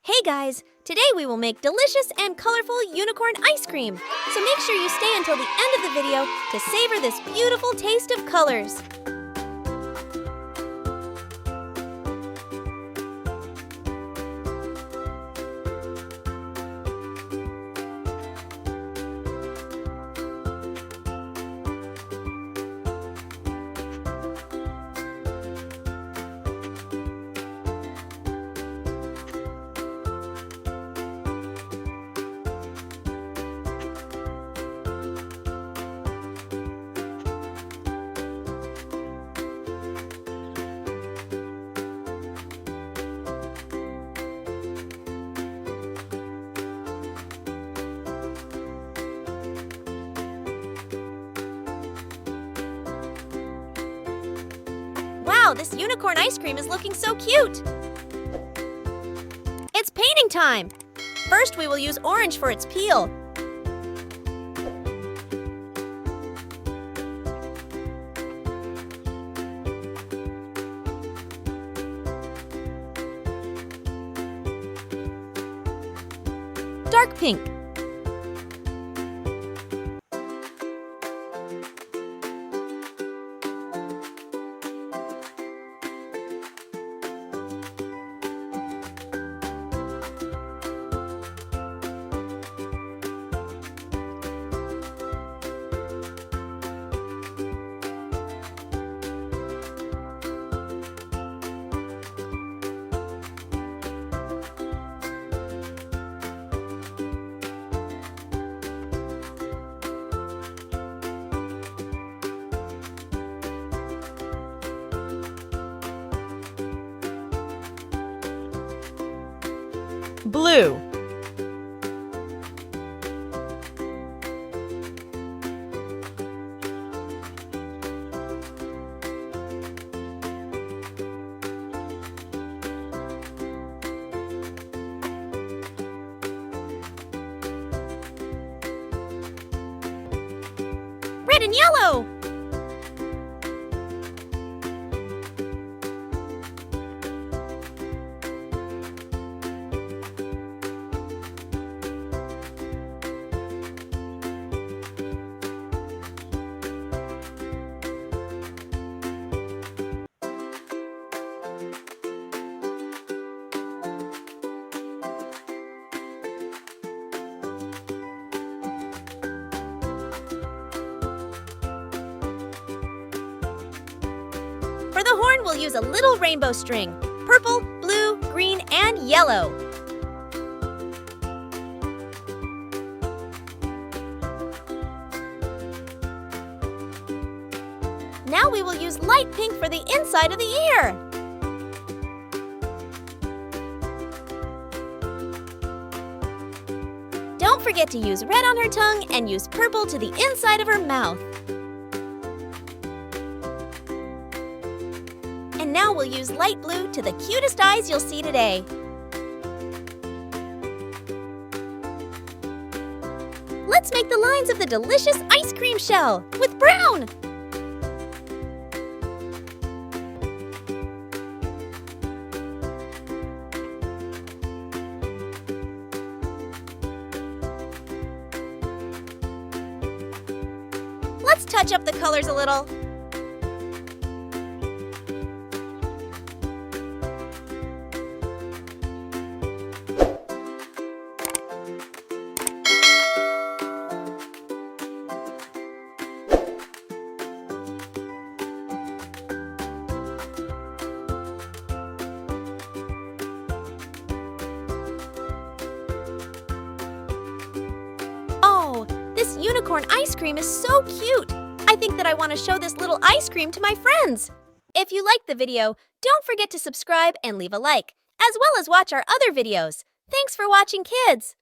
Hey guys, today we will make delicious and colorful unicorn ice cream. So make sure you stay until the end of the video to savor this beautiful taste of colors. Wow, this unicorn ice cream is looking so cute! It's painting time! First, we will use orange for its peel. Dark pink. Blue. Red and yellow. For the horn, we'll use a little rainbow string. Purple, blue, green, and yellow. Now we will use light pink for the inside of the ear. Don't forget to use red on her tongue and use purple to the inside of her mouth. And now we'll use light blue to the cutest eyes you'll see today. Let's make the lines of the delicious ice cream shell with brown. Let's touch up the colors a little. This unicorn ice cream is so cute! I think that I want to show this little ice cream to my friends! If you liked the video, don't forget to subscribe and leave a like, as well as watch our other videos. Thanks for watching, kids!